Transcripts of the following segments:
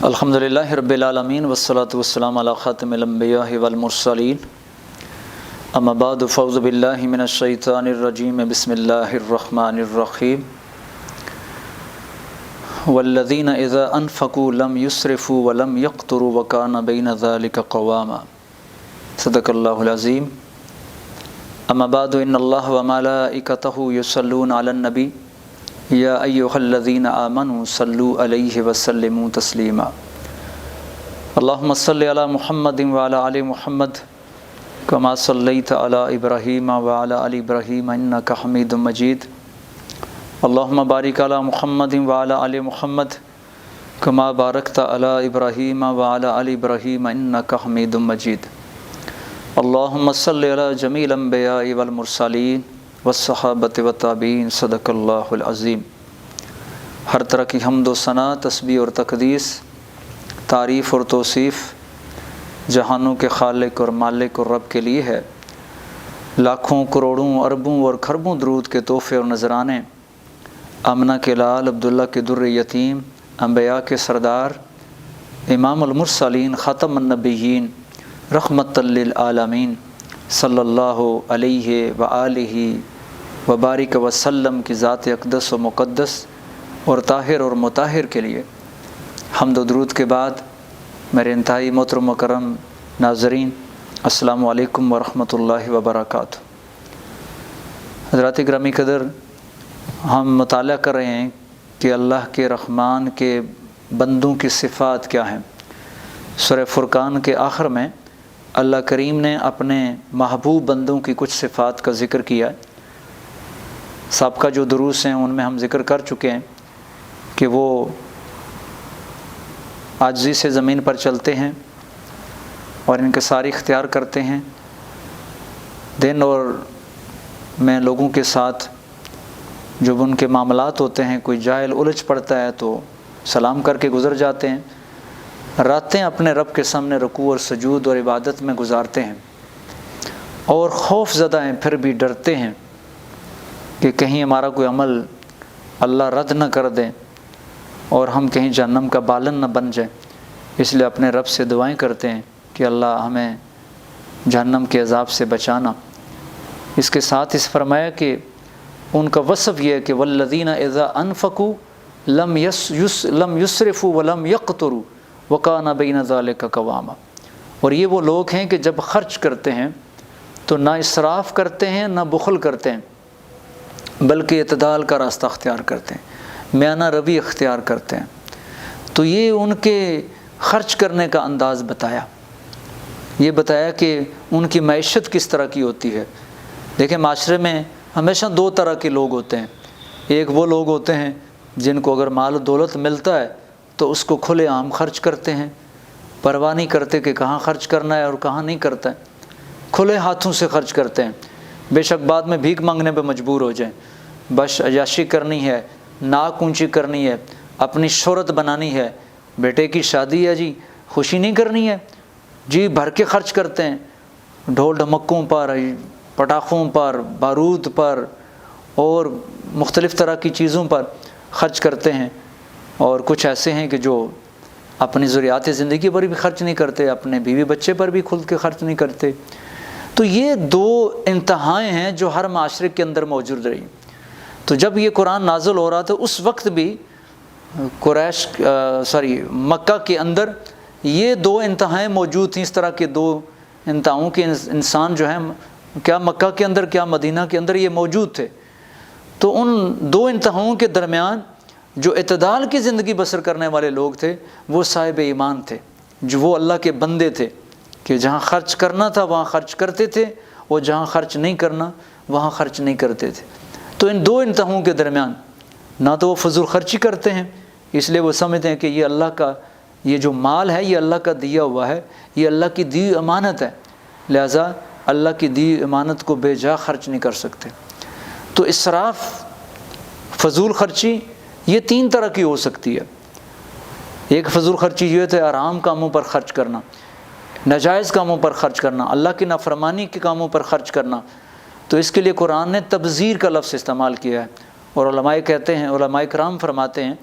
الحمدللہ رب العالمین والصلاة والسلام علی خاتم الانبیاء والمرسلین اما بعد فاعوذ باللہ من الشیطان الرجیم بسم اللہ الرحمن الرحیم والذین اذا انفقوا لم یسرفوا ولم یقتروا وکان بین ذلک قواما صدق اللہ العظیم اما بعد ان اللہ وملائکتہ یصلون علی النبی یا ایہا الذین آمنوا صلوا علیہ وسلموا تسلیما اللہم صلی علی محمد وعلی آل محمد کما صلیت علی ابراہیم وعلی آل ابراہیم انک حمید مجید اللہم بارک علی محمد وعلی آل محمد کما بارکت علی ابراہیم وعلی آل ابراہیم انک حمید مجید اللہم صلی علی جمیع الانبیاء والمرسلین والصحابۃ والتابعین صدق اللہ العظیم۔ ہر طرح کی حمد و ثنا، تسبیح اور تقدیس، تعریف اور توصیف جہانوں کے خالق اور مالک اور رب کے لیے ہے۔ لاکھوں کروڑوں اربوں اور کھربوں درود کے تحفے اور نذرانے آمنہ کے لال، عبداللہ کے در یتیم، انبیاء کے سردار، امام المرسلین، خاتم النبیین، رحمت للعالمین صلی اللہ علیہ وآلہ وبارک وسلم کی ذات اقدس و مقدس اور طاہر اور مطہر کے لیے حمد و درود کے بعد میرے انتہائی محترم و کرم ناظرین، السلام علیکم ورحمۃ اللہ وبرکاتہ۔ حضرات گرامی قدر، ہم مطالعہ کر رہے ہیں کہ اللہ کے رحمان کے بندوں کی صفات کیا ہیں۔ سورہ فرقان کے آخر میں اللہ کریم نے اپنے محبوب بندوں کی کچھ صفات کا ذکر کیا ہے۔ سابقہ جو دروس ہیں ان میں ہم ذکر کر چکے ہیں کہ وہ عاجزی سے زمین پر چلتے ہیں اور انکساری اختیار کرتے ہیں، دن اور میں لوگوں کے ساتھ جو ان کے معاملات ہوتے ہیں، کوئی جاہل الجھ پڑتا ہے تو سلام کر کے گزر جاتے ہیں، راتیں اپنے رب کے سامنے رکوع اور سجود اور عبادت میں گزارتے ہیں، اور خوف زدہ ہیں، پھر بھی ڈرتے ہیں کہ کہیں ہمارا کوئی عمل اللہ رد نہ کر دیں اور ہم کہیں جہنم کا بالن نہ بن جائیں، اس لیے اپنے رب سے دعائیں کرتے ہیں کہ اللہ ہمیں جہنم کے عذاب سے بچانا۔ اس کے ساتھ اس فرمایا کہ ان کا وصف یہ ہے کہ والذین اذا انفقوا لم یسرفوا ولم یقتروا وکان بین ذلک قواما، اور یہ وہ لوگ ہیں کہ جب خرچ کرتے ہیں تو نہ اسراف کرتے ہیں نہ بخل کرتے ہیں، بلکہ اعتدال کا راستہ اختیار کرتے ہیں، میانہ روی اختیار کرتے ہیں۔ تو یہ ان کے خرچ کرنے کا انداز بتایا، یہ بتایا کہ ان کی معیشت کس طرح کی ہوتی ہے۔ دیکھیں، معاشرے میں ہمیشہ دو طرح کے لوگ ہوتے ہیں۔ ایک وہ لوگ ہوتے ہیں جن کو اگر مال و دولت ملتا ہے تو اس کو کھلے عام خرچ کرتے ہیں، پرواہ نہیں کرتے کہ کہاں خرچ کرنا ہے اور کہاں نہیں کرتا ہے، کھلے ہاتھوں سے خرچ کرتے ہیں، بے شک بعد میں بھیک مانگنے پہ مجبور ہو جائیں۔ بس عیاشی کرنی ہے، ناک اونچی کرنی ہے، اپنی شہرت بنانی ہے، بیٹے کی شادی ہے جی، خوشی نہیں کرنی ہے جی، بھر کے خرچ کرتے ہیں، ڈھول ڈھمکوں پر، پٹاخوں پر، بارود پر اور مختلف طرح کی چیزوں پر خرچ کرتے ہیں۔ اور کچھ ایسے ہیں کہ جو اپنی ضروریات زندگی پر بھی خرچ نہیں کرتے، اپنے بیوی بچے پر بھی کھل کے خرچ نہیں کرتے۔ تو یہ دو انتہائیں ہیں جو ہر معاشرے کے اندر موجود رہی۔ تو جب یہ قرآن نازل ہو رہا تھا اس وقت بھی مکہ کے اندر یہ دو انتہائیں موجود تھیں۔ اس طرح کے دو انتہاؤں کے انسان جو ہیں، کیا مکہ کے اندر کیا مدینہ کے اندر یہ موجود تھے۔ تو ان دو انتہاؤں کے درمیان جو اعتدال کی زندگی بسر کرنے والے لوگ تھے وہ صاحب ایمان تھے، جو وہ اللہ کے بندے تھے کہ جہاں خرچ کرنا تھا وہاں خرچ کرتے تھے اور جہاں خرچ نہیں کرنا وہاں خرچ نہیں کرتے تھے۔ تو ان دو انتہاؤں کے درمیان نہ تو وہ فضول خرچی کرتے ہیں، اس لیے وہ سمجھتے ہیں کہ یہ اللہ کا، یہ جو مال ہے یہ اللہ کا دیا ہوا ہے، یہ اللہ کی دی امانت ہے، لہٰذا اللہ کی دی امانت کو بے جا خرچ نہیں کر سکتے۔ تو اسراف، فضول خرچی یہ تین طرح کی ہو سکتی ہے۔ ایک فضول خرچی یہ ہے حرام کاموں پر خرچ کرنا، ناجائز کاموں پر خرچ کرنا، اللہ کی نافرمانی کے کاموں پر خرچ کرنا۔ تو اس کے لیے قرآن نے تبذیر کا لفظ استعمال کیا ہے، اور علماء کہتے ہیں، علماء کرام فرماتے ہیں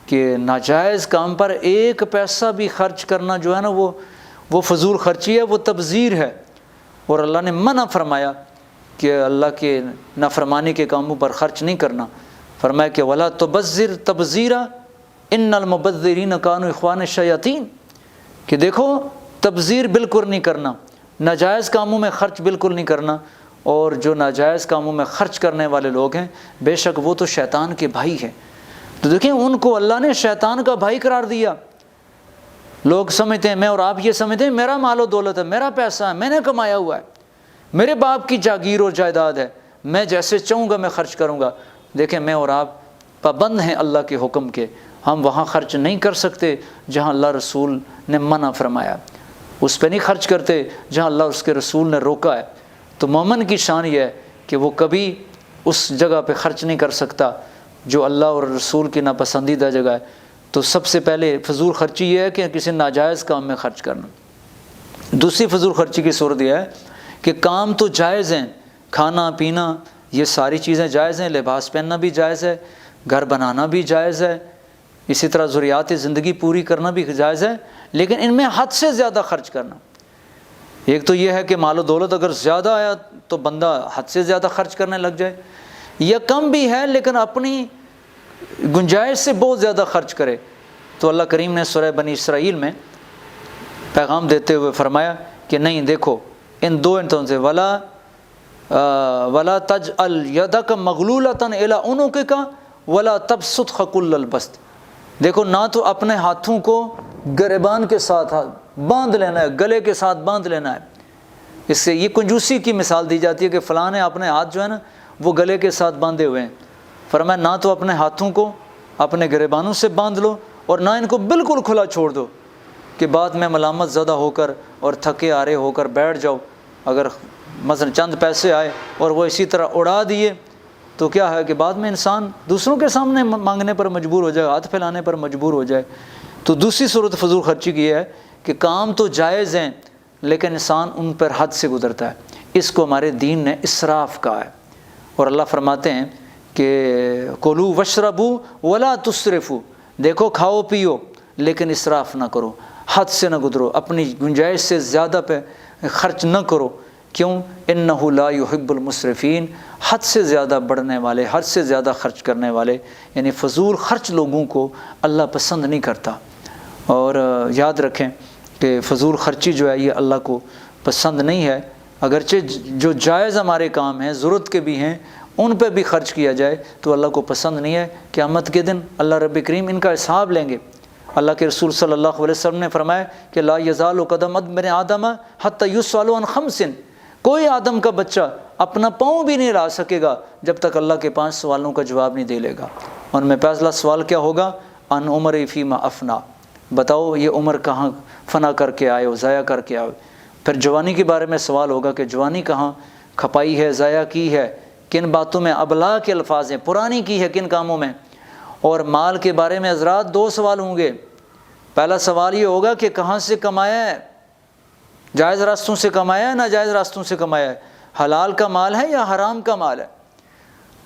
کہ ناجائز کام پر ایک پیسہ بھی خرچ کرنا جو ہے نا وہ فضول خرچی ہے، وہ تبذیر ہے، اور اللہ نے منع فرمایا کہ اللہ کے نافرمانی کے کاموں پر خرچ نہیں کرنا۔ فرمایا کہ ولا تبذر تبذیرا ان المبذرین کانوا اخوان الشیاطین، کہ دیکھو تبذیر بالکل نہیں کرنا، ناجائز کاموں میں خرچ بالکل نہیں کرنا، اور جو ناجائز کاموں میں خرچ کرنے والے لوگ ہیں بے شک وہ تو شیطان کے بھائی ہیں۔ تو دیکھیں ان کو اللہ نے شیطان کا بھائی قرار دیا۔ لوگ سمجھتے ہیں، میں اور آپ یہ سمجھتے ہیں میرا مال و دولت ہے، میرا پیسہ ہے، میں نے کمایا ہوا ہے، میرے باپ کی جاگیر اور جائیداد ہے، میں جیسے چاہوں گا میں خرچ کروں گا۔ دیکھیں میں اور آپ پابند ہیں اللہ کے حکم کے، ہم وہاں خرچ نہیں کر سکتے جہاں اللہ رسول نے منع فرمایا، اس پہ نہیں خرچ کرتے جہاں اللہ اس کے رسول نے روکا ہے۔ تو مومن کی شان یہ ہے کہ وہ کبھی اس جگہ پہ خرچ نہیں کر سکتا جو اللہ اور رسول کی ناپسندیدہ جگہ ہے۔ تو سب سے پہلے فضول خرچی یہ ہے کہ کسی ناجائز کام میں خرچ کرنا۔ دوسری فضول خرچی کی صورت یہ ہے کہ کام تو جائز ہیں، کھانا پینا یہ ساری چیزیں جائز ہیں، لباس پہننا بھی جائز ہے، گھر بنانا بھی جائز ہے، اسی طرح ضروریات زندگی پوری کرنا بھی جائز ہے، لیکن ان میں حد سے زیادہ خرچ کرنا۔ ایک تو یہ ہے کہ مال و دولت اگر زیادہ آیا تو بندہ حد سے زیادہ خرچ کرنے لگ جائے، یا کم بھی ہے لیکن اپنی گنجائش سے بہت زیادہ خرچ کرے۔ تو اللہ کریم نے سورہ بنی اسرائیل میں پیغام دیتے ہوئے فرمایا کہ نہیں، دیکھو ان دو انتوں سے ولا تجعل یدک مغلولۃ الی عنقک ولا تبسطها کل البسط، دیکھو نہ تو اپنے ہاتھوں کو گریبان کے ساتھ باندھ لینا ہے، گلے کے ساتھ باندھ لینا ہے۔ اس سے یہ کنجوسی کی مثال دی جاتی ہے کہ فلاں نے اپنے ہاتھ جو ہے نا وہ گلے کے ساتھ باندھے ہوئے ہیں۔ فرمایا نہ تو اپنے ہاتھوں کو اپنے گریبانوں سے باندھ لو اور نہ ان کو بالکل کھلا چھوڑ دو کہ بعد میں ملامت زدہ ہو کر اور تھکے آرے ہو کر بیٹھ جاؤ۔ اگر مثلا چند پیسے آئے اور وہ اسی طرح اڑا دیے تو کیا ہے کہ بعد میں انسان دوسروں کے سامنے مانگنے پر مجبور ہو جائے، ہاتھ پھیلانے پر مجبور ہو جائے۔ تو دوسری صورت فضول خرچی کی ہے کہ کام تو جائز ہیں لیکن انسان ان پر حد سے گزرتا ہے۔ اس کو ہمارے دین نے اسراف کہا ہے، اور اللہ فرماتے ہیں کہ کلوا واشربوا ولا تسرفوا، دیکھو کھاؤ پیو لیکن اسراف نہ کرو، حد سے نہ گزرو، اپنی گنجائش سے زیادہ پہ خرچ نہ کرو۔ کیوں؟ انہ لا یحب المسرفین، حد سے زیادہ بڑھنے والے، حد سے زیادہ خرچ کرنے والے، یعنی فضول خرچ لوگوں کو اللہ پسند نہیں کرتا۔ اور یاد رکھیں کہ فضول خرچی جو ہے یہ اللہ کو پسند نہیں ہے۔ اگرچہ جو جائز ہمارے کام ہیں، ضرورت کے بھی ہیں، ان پہ بھی خرچ کیا جائے تو اللہ کو پسند نہیں ہے۔ قیامت کے دن اللہ رب کریم ان کا حساب لیں گے۔ اللہ کے رسول صلی اللہ علیہ وسلم نے فرمایا کہ لا یزال قدم ابن آدم حتی یسأل عن خمس، کوئی آدم کا بچہ اپنا پاؤں بھی نہیں لا سکے گا جب تک اللہ کے 5 سوالوں کا جواب نہیں دے لے گا۔ ان میں پہلا سوال کیا ہوگا؟ ان عمر فیما افنا، بتاؤ یہ عمر کہاں فنا کر کے آئے ہو، ضائع کر کے آئے۔ پھر جوانی کے بارے میں سوال ہوگا کہ جوانی کہاں کھپائی ہے، ضائع کی ہے، کن باتوں میں ابلا کے الفاظ ہیں، پرانی کی ہے کن کاموں میں۔ اور مال کے بارے میں حضرات 2 سوال ہوں گے۔ پہلا سوال یہ ہوگا کہ کہاں سے کمایا ہے، جائز راستوں سے کمایا ہے، ناجائز راستوں سے کمایا ہے، حلال کا مال ہے یا حرام کا مال ہے۔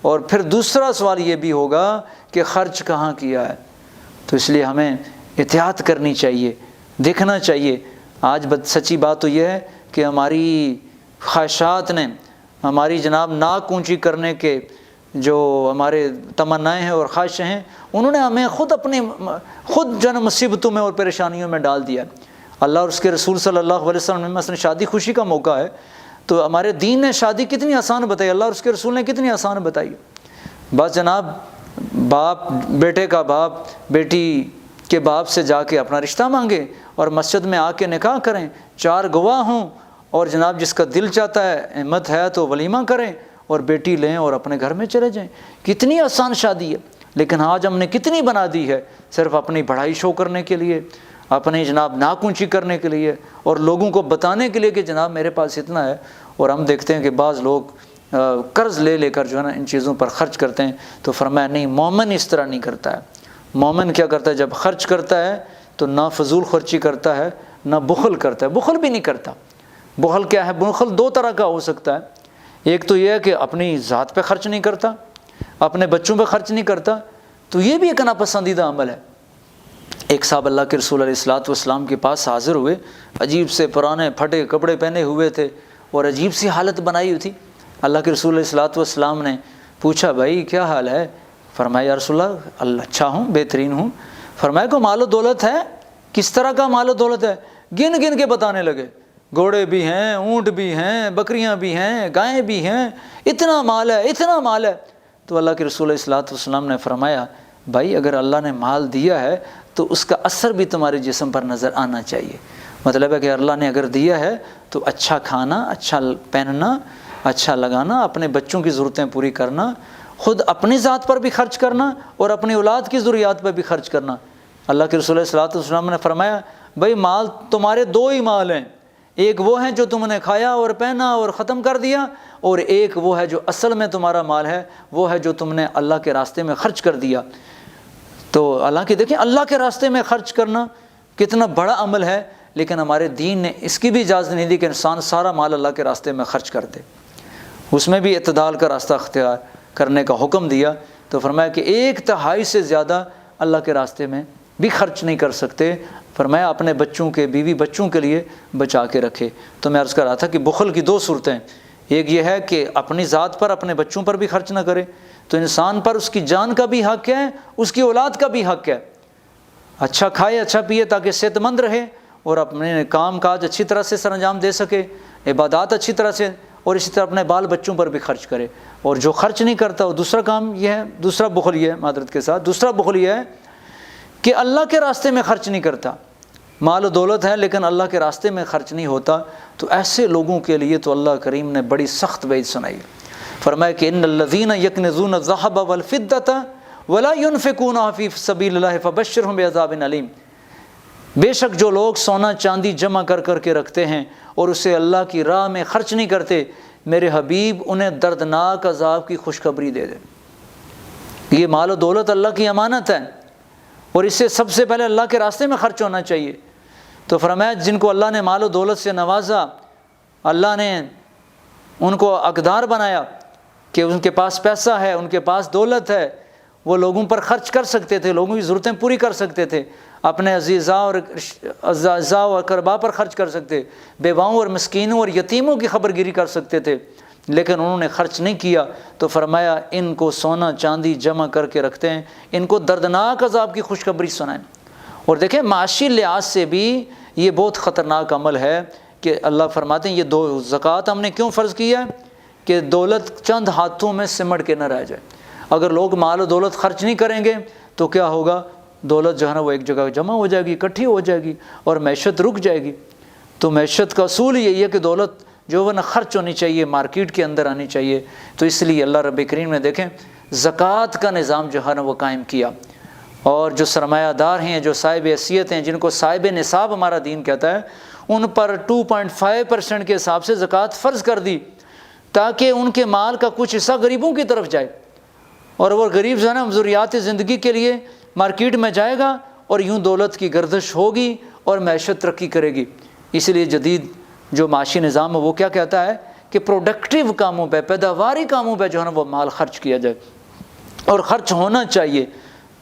اور پھر دوسرا سوال یہ بھی ہوگا کہ خرچ کہاں کیا ہے۔ تو اس لیے ہمیں احتیاط کرنی چاہیے، دیکھنا چاہیے۔ آج سچی بات تو یہ ہے کہ ہماری خواہشات نے، ہماری جناب ناک اونچی کرنے کے جو ہمارے تمنائیں ہیں اور خواہشیں ہیں، انہوں نے ہمیں خود جو ہے مصیبتوں میں اور پریشانیوں میں ڈال دیا۔ اللہ اور اس کے رسول صلی اللہ علیہ وسلم نے مثلا شادی خوشی کا موقع ہے تو ہمارے دین نے شادی کتنی آسان بتائی، اللہ اور اس کے رسول نے کتنی آسان بتائی۔ بس جناب باپ، بیٹے کا باپ بیٹی کے باپ سے جا کے اپنا رشتہ مانگے اور مسجد میں آ کے نکاح کریں، 4 گواہ ہوں، اور جناب جس کا دل چاہتا ہے، ہمت ہے تو ولیمہ کریں اور بیٹی لیں اور اپنے گھر میں چلے جائیں۔ کتنی آسان شادی ہے، لیکن آج ہم نے کتنی بنا دی ہے صرف اپنی بڑائی شو کرنے کے لیے، اپنے جناب ناک اونچی کرنے کے لیے اور لوگوں کو بتانے کے لیے کہ جناب میرے پاس اتنا ہے۔ اور ہم دیکھتے ہیں کہ بعض لوگ قرض لے کر جو ہے نا ان چیزوں پر خرچ کرتے ہیں۔ تو فرمایا نہیں، مومن اس طرح نہیں کرتا ہے۔ مومن کیا کرتا ہے؟ جب خرچ کرتا ہے تو نہ فضول خرچی کرتا ہے نہ بخل کرتا ہے۔ بخل بھی نہیں کرتا۔ بخل کیا ہے؟ بخل 2 طرح کا ہو سکتا ہے۔ ایک تو یہ ہے کہ اپنی ذات پہ خرچ نہیں کرتا، اپنے بچوں پہ خرچ نہیں کرتا، تو یہ بھی ایک ناپسندیدہ عمل ہے۔ ایک صاحب اللہ کے رسول علیہ الصلوۃ والسلام کے پاس حاضر ہوئے، عجیب سے پرانے پھٹے کپڑے پہنے ہوئے تھے اور عجیب سی حالت بنائی ہوئی تھی۔ اللہ کے رسول علیہ الصلوۃ والسلام نے پوچھا بھائی کیا حال ہے؟ فرمایا یا رسول اللہ اچھا ہوں، بہترین ہوں۔ فرمایا کو مال و دولت ہے؟ کس طرح کا مال و دولت ہے؟ گن گن کے بتانے لگے، گھوڑے بھی ہیں، اونٹ بھی ہیں، بکریاں بھی ہیں، گائیں بھی ہیں، اتنا مال ہے، اتنا مال ہے۔ تو اللہ کے رسول علیہ الصلوۃ والسلام نے فرمایا بھائی اگر اللہ نے مال دیا ہے تو اس کا اثر بھی تمہارے جسم پر نظر آنا چاہیے۔ مطلب ہے کہ اللہ نے اگر دیا ہے تو اچھا کھانا، اچھا پہننا، اچھا لگانا، اپنے بچوں کی ضرورتیں پوری کرنا، خود اپنی ذات پر بھی خرچ کرنا اور اپنی اولاد کی ضروریات پر بھی خرچ کرنا۔ اللہ کے رسول صلی اللہ علیہ وسلم نے فرمایا بھائی مال تمہارے دو ہی مال ہیں، ایک وہ ہے جو تم نے کھایا اور پہنا اور ختم کر دیا، اور ایک وہ ہے جو اصل میں تمہارا مال ہے، وہ ہے جو تم نے اللہ کے راستے میں خرچ کر دیا۔ تو حالانکہ دیکھیں اللہ کے راستے میں خرچ کرنا کتنا بڑا عمل ہے، لیکن ہمارے دین نے اس کی بھی اجازت نہیں دی کہ انسان سارا مال اللہ کے راستے میں خرچ کر دے، اس میں بھی اعتدال کا راستہ اختیار کرنے کا حکم دیا۔ تو فرمایا کہ 1/3 سے زیادہ اللہ کے راستے میں بھی خرچ نہیں کر سکتے، فرمایا اپنے بچوں کے، بیوی بچوں کے لیے بچا کے رکھے۔ تو میں عرض کر رہا تھا کہ بخل کی 2 صورتیں، ایک یہ ہے کہ اپنی ذات پر، اپنے بچوں پر بھی خرچ نہ کرے، تو انسان پر اس کی جان کا بھی حق ہے، اس کی اولاد کا بھی حق ہے، اچھا کھائے اچھا پیے تاکہ صحت مند رہے اور اپنے کام کاج اچھی طرح سے سر انجام دے سکے، عبادات اچھی طرح سے، اور اسی طرح اپنے بال بچوں پر بھی خرچ کرے۔ اور جو خرچ نہیں کرتا وہ دوسرا کام یہ ہے، دوسرا بخل یہ ہے، معذرت کے ساتھ دوسرا بخل یہ ہے کہ اللہ کے راستے میں خرچ نہیں کرتا، مال و دولت ہے لیکن اللہ کے راستے میں خرچ نہیں ہوتا، تو ایسے لوگوں کے لیے تو اللہ کریم نے بڑی سخت وعید سنائی۔ فرمایا کہ ان الذین یکنزون الذھب والفضة ولا ينفقونها فی سبیل اللہ فبشرهم بعذاب علیم، بے شک جو لوگ سونا چاندی جمع کر کر کے رکھتے ہیں اور اسے اللہ کی راہ میں خرچ نہیں کرتے، میرے حبیب انہیں دردناک عذاب کی خوشخبری دے دے۔ یہ مال و دولت اللہ کی امانت ہے اور اس سے سب سے پہلے اللہ کے راستے میں خرچ ہونا چاہیے۔ تو فرمایا جن کو اللہ نے مال و دولت سے نوازا، اللہ نے ان کو حقدار بنایا کہ ان کے پاس پیسہ ہے، ان کے پاس دولت ہے، وہ لوگوں پر خرچ کر سکتے تھے، لوگوں کی ضرورتیں پوری کر سکتے تھے، اپنے عزیزاں اور اقربا پر خرچ کر سکتے، بیواؤں اور مسکینوں اور یتیموں کی خبر گیری کر سکتے تھے، لیکن انہوں نے خرچ نہیں کیا۔ تو فرمایا ان کو سونا چاندی جمع کر کے رکھتے ہیں، ان کو دردناک عذاب کی خوشخبری سنائیں۔ اور دیکھیں معاشی لحاظ سے بھی یہ بہت خطرناک عمل ہے کہ اللہ فرماتے ہیں یہ 2 زکوٰۃ ہم نے کیوں فرض کیا ہے کہ دولت چند ہاتھوں میں سمٹ کے نہ رہ جائے۔ اگر لوگ مال و دولت خرچ نہیں کریں گے تو کیا ہوگا، دولت جو ہے نا وہ ایک جگہ جمع ہو جائے گی، اکٹھی ہو جائے گی اور معیشت رک جائے گی۔ تو معیشت کا اصول یہی ہے کہ دولت جو ہے نا خرچ ہونی چاہیے، مارکیٹ کے اندر آنی چاہیے۔ تو اس لیے اللہ رب کریم نے دیکھیں زکوٰۃ کا نظام جو ہے نا وہ قائم کیا، اور جو سرمایہ دار ہیں، جو صاحب حیثیت ہیں، جن کو صاحب نصاب ہمارا دین کہتا ہے، ان پر 2.5% کے حساب سے زکوٰۃ فرض کر دی تاکہ ان کے مال کا کچھ حصہ غریبوں کی طرف جائے، اور وہ غریب جو ہے نا ضروریات زندگی کے لیے مارکیٹ میں جائے گا اور یوں دولت کی گردش ہوگی اور معیشت ترقی کرے گی۔ اس لیے جدید جو معاشی نظام ہے وہ کیا کہتا ہے کہ پروڈکٹیو کاموں پہ، پیداواری کاموں پہ جو ہے نا وہ مال خرچ کیا جائے، اور خرچ ہونا چاہیے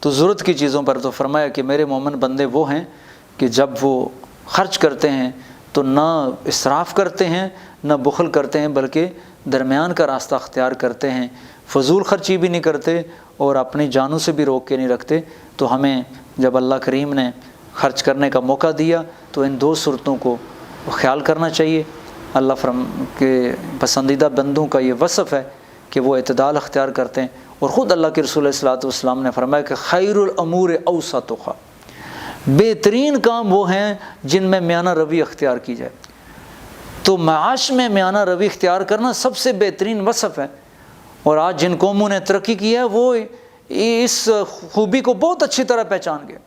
تو ضرورت کی چیزوں پر۔ تو فرمایا کہ میرے مومن بندے وہ ہیں کہ جب وہ خرچ کرتے ہیں تو نہ اسراف کرتے ہیں نہ بخل کرتے ہیں، بلکہ درمیان کا راستہ اختیار کرتے ہیں، فضول خرچی بھی نہیں کرتے اور اپنی جانوں سے بھی روک کے نہیں رکھتے۔ تو ہمیں جب اللہ کریم نے خرچ کرنے کا موقع دیا تو ان 2 صورتوں کو خیال کرنا چاہیے۔ اللہ کے پسندیدہ بندوں کا یہ وصف ہے کہ وہ اعتدال اختیار کرتے ہیں، اور خود اللہ کے رسول صلی اللہ علیہ وسلم نے فرمایا کہ خیر الامور اوسطها، بہترین کام وہ ہیں جن میں میانہ روی اختیار کی جائے۔ تو معاش میں میانہ روی اختیار کرنا سب سے بہترین وصف ہے، اور آج جن قوموں نے ترقی کی ہے وہ اس خوبی کو بہت اچھی طرح پہچان گئے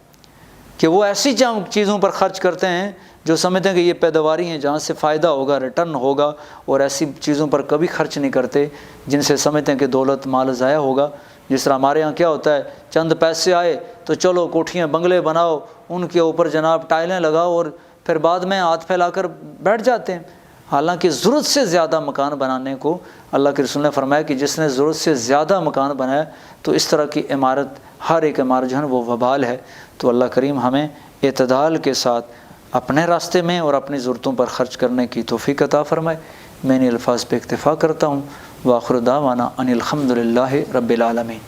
کہ وہ ایسی چیزوں پر خرچ کرتے ہیں جو سمجھتے ہیں کہ یہ پیداواری ہیں جہاں سے فائدہ ہوگا، ریٹرن ہوگا، اور ایسی چیزوں پر کبھی خرچ نہیں کرتے جن سے سمجھتے ہیں کہ دولت مال ضائع ہوگا۔ جس طرح ہمارے یہاں کیا ہوتا ہے، چند پیسے آئے تو چلو کوٹھیاں بنگلے بناؤ، ان کے اوپر جناب ٹائلیں لگاؤ، اور پھر بعد میں ہاتھ پھیلا کر بیٹھ جاتے ہیں۔ حالانکہ ضرورت سے زیادہ مکان بنانے کو اللہ کے رسول نے فرمایا کہ جس نے ضرورت سے زیادہ مکان بنایا تو اس طرح کی عمارت، ہر ایک عمارت جو ہے وہ وبال ہے۔ تو اللہ کریم ہمیں اعتدال کے ساتھ اپنے راستے میں اور اپنی ضرورتوں پر خرچ کرنے کی توفیق عطا فرمائے۔ میں ان الفاظ پہ اکتفا کرتا ہوں۔ وآخر دعوانا ان الحمد للہ رب العالمین۔